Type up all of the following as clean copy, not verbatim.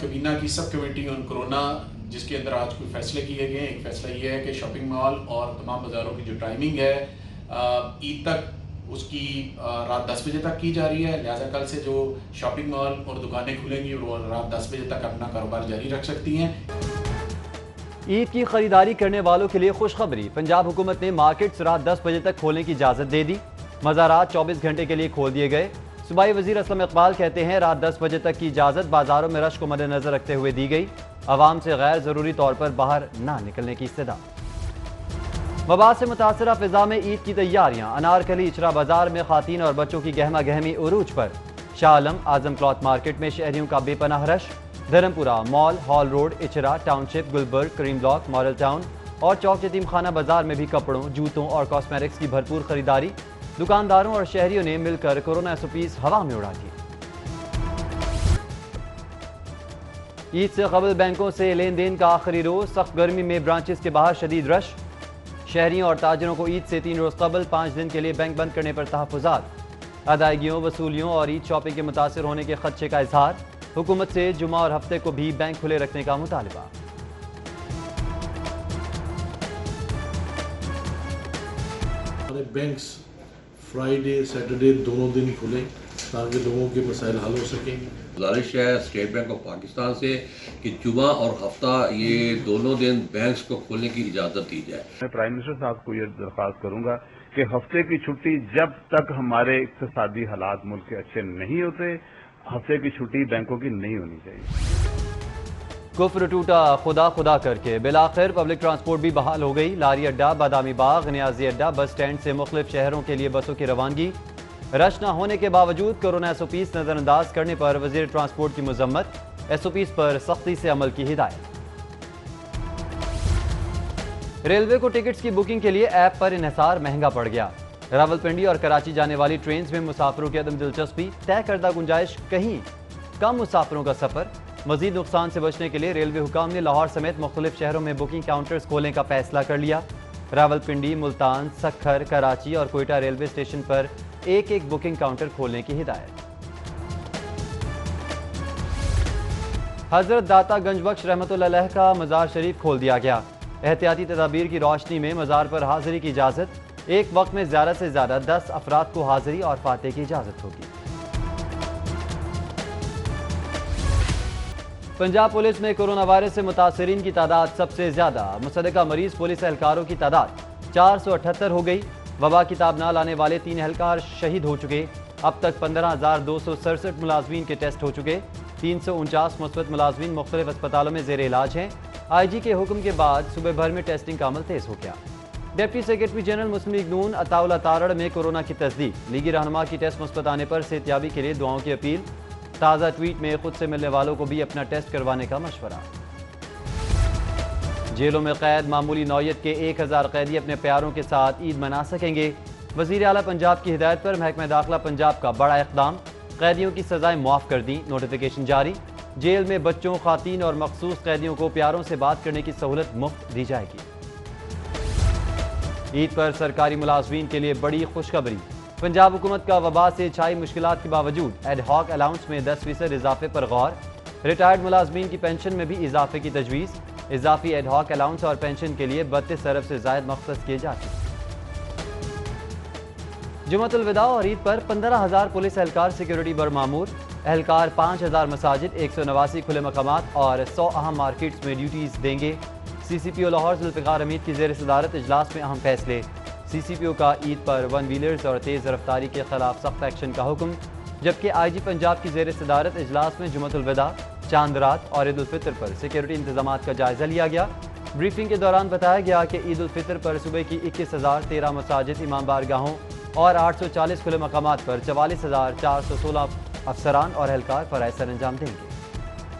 کابینہ کی سب committee on corona جس کے اندر آج کوئی فیصلے کیے گئے ہیں. ایک فیصلہ یہ ہے کہ شاپنگ مال اور تمام بازاروں کی جو ٹائمنگ ہے عید تک اس کی رات 10 بجے تک کی جا رہی ہے. لہٰذا کل سے جو شاپنگ مال اور دکانیں کھلیں گی وہ رات 10 بجے تک اپنا کاروبار جاری رکھ سکتی ہیں. عید کی خریداری کرنے والوں کے لیے خوشخبری. پنجاب حکومت نے مارکیٹس رات 10 بجے تک کھولنے کی اجازت دے دی. مزارات 24 گھنٹے کے لیے کھول دیے گئے. صوبائی وزیر اسلم اقبال کہتے ہیں رات 10 بجے تک کی اجازت بازاروں میں رش کو مد نظر رکھتے ہوئے دی گئی. عوام سے غیر ضروری طور پر باہر نہ نکلنے کی استدعا. وبا سے متاثرہ فضا میں عید کی تیاریاں. انارکلی اچرا بازار میں خواتین اور بچوں کی گہما گہمی عروج پر. شاہ عالم اعظم کلاتھ مارکیٹ میں شہریوں کا بے پناہ رش. دھرمپورہ مال، ہال روڈ، اچرا ٹاؤن شپ، گلبرگ، کریم بلاک، ماڈل ٹاؤن اور چوک یتیم خانہ بازار میں بھی کپڑوں، جوتوں اور کاسمیٹکس کی بھرپور خریداری. دکانداروں اور شہریوں نے مل کر کورونا SOPs ہوا میں اڑا دیے. عید سے قبل بینکوں سے لین دین کا آخری روز. سخت گرمی میں برانچز کے باہر شدید رش. شہریوں اور تاجروں کو عید سے 3 روز قبل 5 دن کے لیے بینک بند کرنے پر تحفظات. ادائیگیوں، وصولیوں اور عید شاپنگ کے متاثر ہونے کے خدشے کا اظہار. حکومت سے جمعہ اور ہفتے کو بھی بینک کھلے رکھنے کا مطالبہ. ہمارے بینکس فرائیڈے سیٹرڈے دونوں دن کھلیں تاکہ لوگوں کے مسائل حل ہو سکیں. گزارش ہے اسٹیٹ بینک آف پاکستان سے کہ جمعہ اور ہفتہ یہ دونوں دن بینکس کو کھولنے کی اجازت دی جائے. میں پرائم منسٹر صاحب کو یہ درخواست کروں گا کہ ہفتے کی چھٹی جب تک ہمارے اقتصادی حالات ملک کے اچھے نہیں ہوتے، ہفتے کی چھٹی بینکوں کی نہیں ہونی چاہیے. کفر ٹوٹا خدا خدا کر کے. بالآخر پبلک ٹرانسپورٹ بھی بحال ہو گئی. لاری اڈہ، بادامی باغ، نیازی اڈہ، بس سٹینڈ سے مختلف شہروں کے لیے بسوں کی روانگی. رش نہ ہونے کے باوجود کورونا SOPs نظر انداز کرنے پر وزیر ٹرانسپورٹ کی مذمت. SOPs پر سختی سے عمل کی ہدایت. ریلوے کو ٹکٹس کی بکنگ کے لیے ایپ پر انحصار مہنگا پڑ گیا. راولپنڈی اور کراچی جانے والی ٹرینز میں مسافروں کی عدم دلچسپی. طے کردہ گنجائش کہیں کم مسافروں کا سفر. مزید نقصان سے بچنے کے لیے ریلوے حکام نے لاہور سمیت مختلف شہروں میں بکنگ کاؤنٹرز کھولنے کا فیصلہ کر لیا. راولپنڈی، ملتان، سکھر، کراچی اور کوئٹہ ریلوے اسٹیشن پر ایک ایک بکنگ کاؤنٹر کھولنے کی ہدایت. حضرت داتا گنج بخش رحمۃ اللہ علیہ کا مزار شریف کھول دیا گیا. احتیاطی تدابیر کی روشنی میں مزار پر حاضری کی اجازت. ایک وقت میں زیادہ سے زیادہ 10 افراد کو حاضری اور فاتح کی اجازت ہوگی. پنجاب پولیس میں کورونا وائرس سے متاثرین کی تعداد سب سے زیادہ. مصدقہ مریض پولیس اہلکاروں کی تعداد 478 ہو گئی. وبا کی تاب نہ لانے والے 3 اہلکار شہید ہو چکے. اب تک 15,267 ملازمین کے ٹیسٹ ہو چکے. 349 مثبت ملازمین مختلف اسپتالوں میں زیر علاج ہیں. IG کے حکم کے بعد صوبے بھر میں ٹیسٹنگ کا عمل تیز ہو گیا. ڈپٹی سیکرٹری جنرل مسلم لیگ نون عطا اللہ تارڑ میں کورونا کی تصدیق. لیگی رہنما کی ٹیسٹ مثبت آنے پر صحتیابی کے لیے دعاؤں کی اپیل. تازہ ٹویٹ میں خود سے ملنے والوں کو بھی اپنا ٹیسٹ کروانے کا مشورہ. جیلوں میں قید. معمولی نوعیت کے 1000 قیدی اپنے پیاروں کے ساتھ عید منا سکیں گے. وزیر اعلیٰ پنجاب کی ہدایت پر محکمہ داخلہ پنجاب کا بڑا اقدام. قیدیوں کی سزائیں معاف کر دیں. نوٹیفیکیشن جاری. جیل میں بچوں، خواتین اور مخصوص قیدیوں کو پیاروں سے بات کرنے کی سہولت مفت دی جائے گی. عید پر سرکاری ملازمین کے لیے بڑی خوشخبری. پنجاب حکومت کا وبا سے چھائی مشکلات کے باوجود ایڈ ہاک الاؤنس میں 10% اضافے پر غور. ریٹائرڈ ملازمین کی پینشن میں بھی اضافے کی تجویز. اضافی ایڈ ہاک الاؤنس اور پینشن کے لیے 32 ارب سے زائد مختص کیے جا چکے. جمعۃ الوداع اور عید پر 15,000 پولیس اہلکار سیکیورٹی پر مامور. اہلکار 5,000 مساجد، 189 کھلے مقامات اور 100 اہم مارکیٹس میں ڈیوٹیز دیں گے. CCPO لاہور ذوالفقار حمید کی زیر صدارت اجلاس میں اہم فیصلے. CCPO کا عید پر 1 ویلرز اور تیز رفتاری کے خلاف سخت ایکشن کا حکم. جبکہ IG پنجاب کی زیر صدارت اجلاس میں جمعۃ الوداع، چاند رات اور عید الفطر پر سیکیورٹی انتظامات کا جائزہ لیا گیا. بریفنگ کے دوران بتایا گیا کہ عید الفطر پر صوبے کی 21,013 مساجد، امام بارگاہوں اور 840 کھلے مقامات پر 44,416 افسران اور اہلکار فرائض سر انجام دیں گے.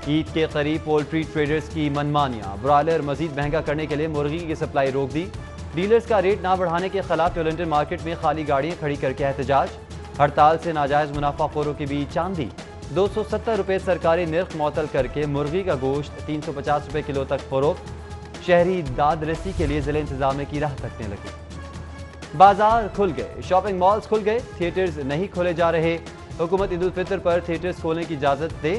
عید کے قریب پولٹری ٹریڈرز کی منمانیاں. برائلر مزید مہنگا کرنے کے لیے مرغی کی سپلائی روک دی. ڈیلرز کا ریٹ نہ بڑھانے کے خلاف ٹولنٹن مارکیٹ میں خالی گاڑیاں کھڑی کر کے احتجاج. ہڑتال سے ناجائز منافع خوروں کی بھی چاندی. 270 روپے سرکاری نرخ معطل کر کے مرغی کا گوشت 350 روپے کلو تک فروخت. شہری داد رسی کے لیے ضلع انتظامیہ کی راہ تکنے لگے. بازار کھل گئے. شاپنگ مالز کھل گئے. تھیٹرز نہیں کھولے جا رہے. حکومت عید الفطر پر تھیٹرز کھولنے کی اجازت دے.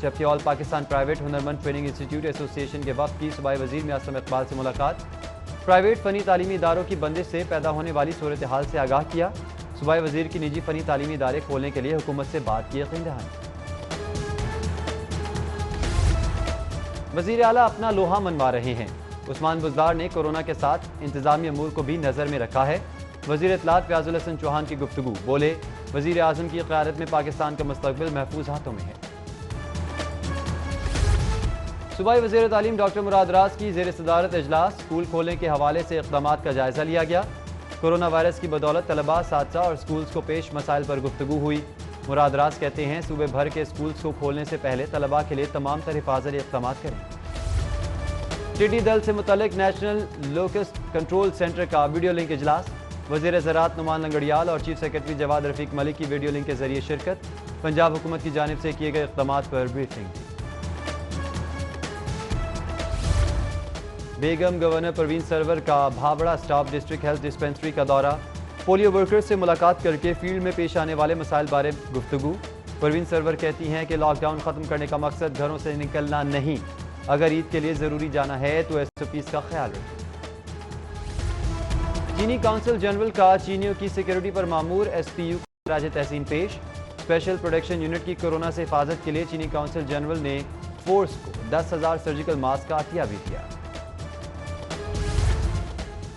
جبکہ آل پاکستان پرائیویٹ ہنرمند ٹریننگ انسٹیٹیوٹ ایسوسی ایشن کے وفد کی صوبائی وزیر میں اسلم اقبال سے ملاقات. پرائیویٹ فنی تعلیمی اداروں کی بندش سے پیدا ہونے والی صورتحال سے آگاہ کیا. صوبائی وزیر کی نجی فنی تعلیمی ادارے کھولنے کے لیے حکومت سے بات کی یقین دہانی. وزیر اعلیٰ اپنا لوہا منوا رہے ہیں. عثمان بزدار نے کورونا کے ساتھ انتظامی امور کو بھی نظر میں رکھا ہے. وزیر اطلاعات فیاض الحسن چوہان کی گفتگو. بولے وزیر اعظم کی قیادت میں پاکستان کا مستقبل محفوظ ہاتھوں میں ہے. صوبائی وزیر تعلیم ڈاکٹر مراد راز کی زیر صدارت اجلاس. اسکول کھولنے کے حوالے سے اقدامات کا جائزہ لیا گیا. کورونا وائرس کی بدولت طلباء، اساتذہ اور اسکولز کو پیش مسائل پر گفتگو ہوئی. مراد راز کہتے ہیں صوبے بھر کے اسکولز کو کھولنے سے پہلے طلباء کے لیے تمام تر حفاظتی اقدامات کریں. ٹڈی دل سے متعلق نیشنل لوکسٹ کنٹرول سینٹر کا ویڈیو لنک اجلاس. وزیر زراعت نعمان لنگڑیال اور چیف سیکرٹری جواد رفیق ملک کی ویڈیو لنک کے ذریعے شرکت. پنجاب حکومت کی جانب سے کیے گئے اقدامات پر بریفنگ. بیگم گورنر پروین سرور کا بھابڑا اسٹاف ڈسٹرکٹ ہیلتھ ڈسپنسری کا دورہ. پولیو ورکرز سے ملاقات کر کے فیلڈ میں پیش آنے والے مسائل بارے گفتگو. پروین سرور کہتی ہیں کہ لاک ڈاؤن ختم کرنے کا مقصد گھروں سے نکلنا نہیں. اگر عید کے لیے ضروری جانا ہے تو SOPs کا خیال رکھیں. چینی کونسل جنرل کا چینیوں کی سیکیورٹی پر مامور SPU کو خراج تحسین پیش. اسپیشل پروڈکشن یونٹ کی کورونا سے حفاظت کے لیے چینی کونسل جنرل نے فورس کو 10,000 سرجیکل ماسک کا عطیہ بھی کیا.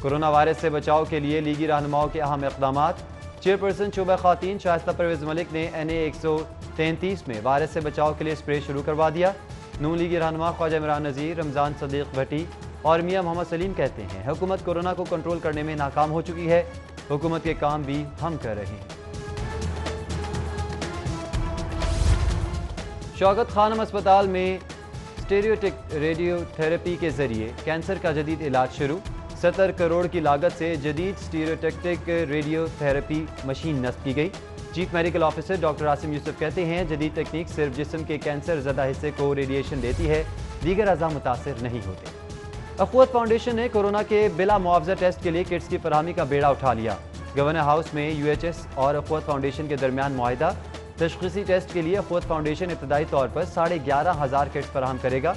کورونا وائرس سے بچاؤ کے لیے لیگی رہنماؤں کے اہم اقدامات. چیئرپرسن شعبہ خواتین شائستہ پرویز ملک نے NA 133 میں وائرس سے بچاؤ کے لیے سپرے شروع کروا دیا. نون لیگی رہنما خواجہ عمران نذیر، رمضان صدیق بھٹی اور میاں محمد سلیم کہتے ہیں حکومت کورونا کو کنٹرول کرنے میں ناکام ہو چکی ہے. حکومت کے کام بھی ہم کر رہے ہیں. شوکت خانم اسپتال میں اسٹیریوٹک ریڈیو تھراپی کے ذریعے کینسر کا جدید علاج شروع. 70 کروڑ کی لاگت سے جدید اسٹیریوٹیکٹک ریڈیو تھراپی مشین نصب کی گئی. Chief medical officer doctor Asim Yousuf کہتے ہیں جدید تکنیک صرف جسم کے کینسر زدہ حصے کو ریڈیشن دیتی ہے، دیگر اعضاء متاثر نہیں ہوتے. اخوت فاؤنڈیشن نے کورونا کے بلا معاوضہ ٹیسٹ کے لیے کٹس کی فراہمی کا بیڑا اٹھا لیا. گورنر ہاؤس میں UHS اور اخوت فاؤنڈیشن کے درمیان معاہدہ. تشخیصی ٹیسٹ کے لیے اخوت فاؤنڈیشن ابتدائی طور پر 11,500 کٹس فراہم کرے گا.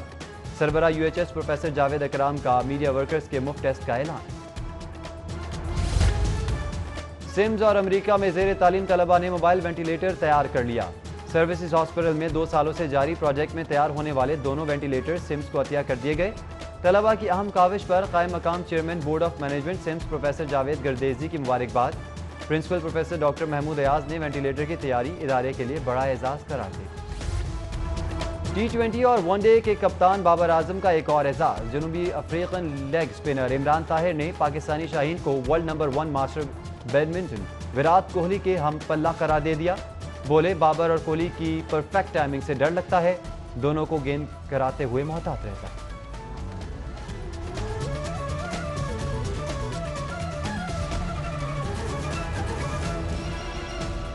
سربراہ UHS پروفیسر جاوید اکرام کا میڈیا ورکرز کے مفت ٹیسٹ کا اعلان. سمز اور امریکہ میں زیر تعلیم طلبہ نے موبائل وینٹیلیٹر تیار کر لیا. سروسز ہاسپٹل میں 2 سالوں سے جاری پروجیکٹ میں تیار ہونے والے دونوں وینٹیلیٹر سمز کو عطیہ کر دیے گئے. طلبہ کی اہم کاوش پر قائم مقام chairman board of management SIMS professor Javed Gardezi کی مبارکباد. Principal professor doctor Mahmood Ayaz نے وینٹیلیٹر کی تیاری ادارے کے لیے بڑا اعزاز قرار دی. T20 اور ون ڈے کے کپتان بابر اعظم کا ایک اور اعزاز. جنوبی African leg spinner Imran Tahir نے پاکستانی شاہین کو world number 1 master badminton Virat Kohli کے ہم پلہ قرار دے دیا. بولے بابر اور کوہلی کی پرفیکٹ ٹائمنگ سے ڈر لگتا ہے، دونوں کو گیند کراتے ہوئے محتاط رہتا ہے.